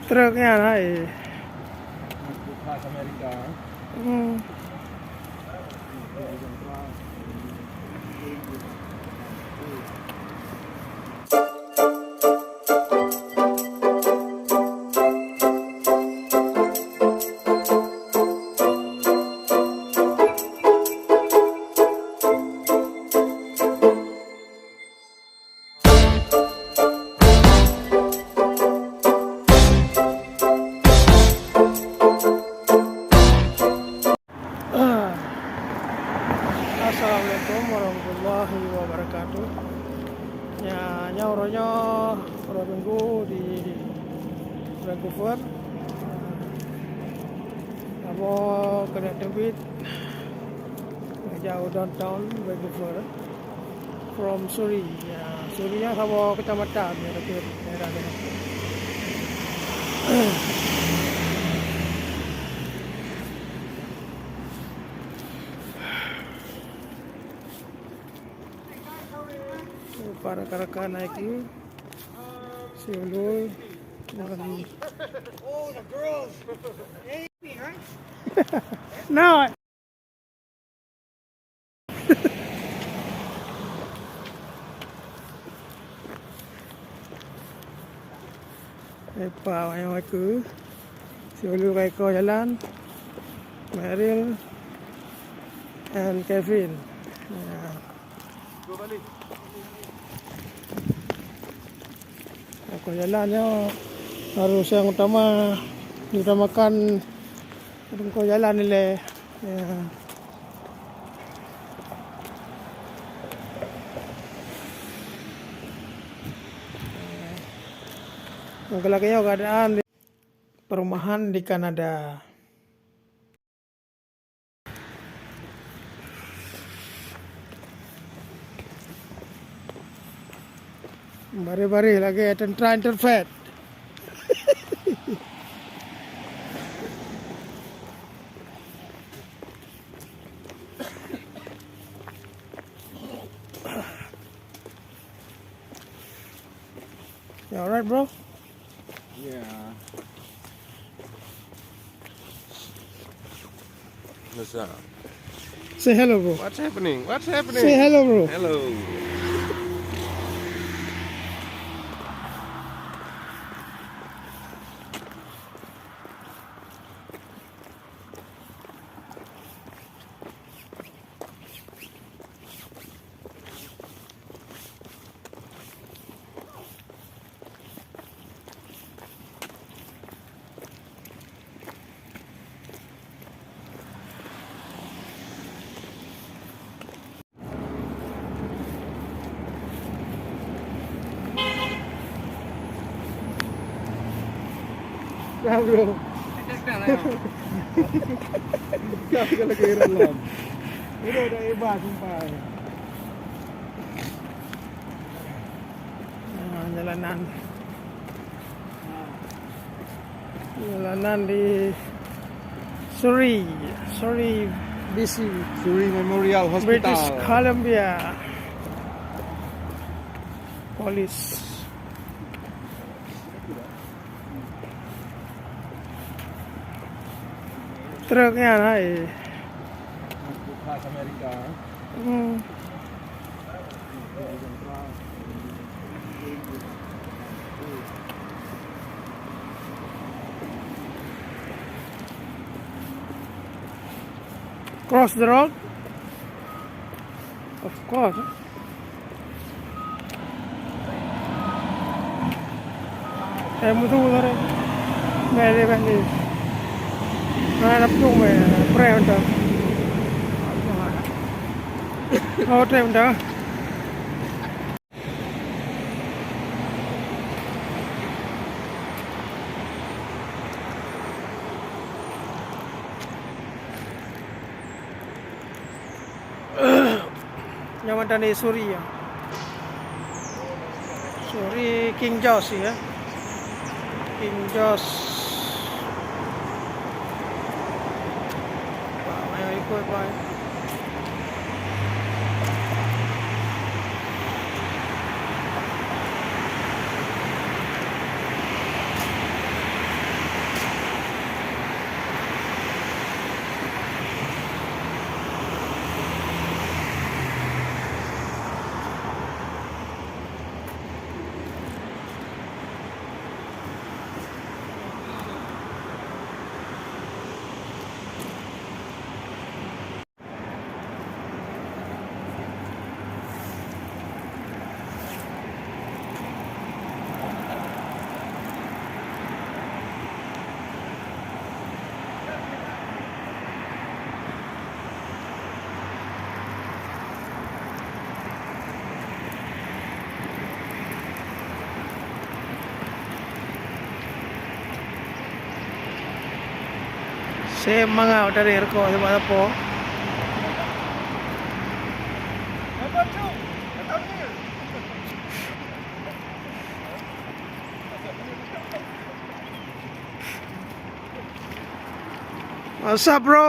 Truknya naik. Khas Amerika. Assalamualaikum warahmatullahi wabarakatuh. Nyauronya orang minggu di Vancouver. Abo kena debit jauh downtown Vancouver from Surrey. Surrey-nya sama kecamatan ya dekat daerahnya. Para rekan naik ini si Ulul dan Oh, the girls. Hey, right? no. Epa yang aku si Ulul Raiko jalan, Meryl and Kevin. Aku jalannya harus yang utama diutamakan kau jalan nilai ya. Lagi-laginya keadaan di perumahan di Kanada. Bari-bari lagi tentara interfet. You alright, bro? Yeah. What's up? Say hello, bro. What's happening? What's happening? Say hello, bro. Hello. Ya, bro. Kau lagi relom. Ini udah hebat sumpah. Jalanan di Surrey, BC, Surrey Memorial British Hospital. Columbia. Police. Truknya naik. Khas Amerika. Cross the road? Of course. Em thu ra đây. Mẹ đây bạn đi. Nó đập chung mẹ preo đó. Ô treo đó. Nyaman di Surrey ya. Surrey King George ya. King George. Wow, ayo ikut Pak. சேமங்க அவுட்டர் இருக்கும் அது பார்த்தப்போ What's up, bro?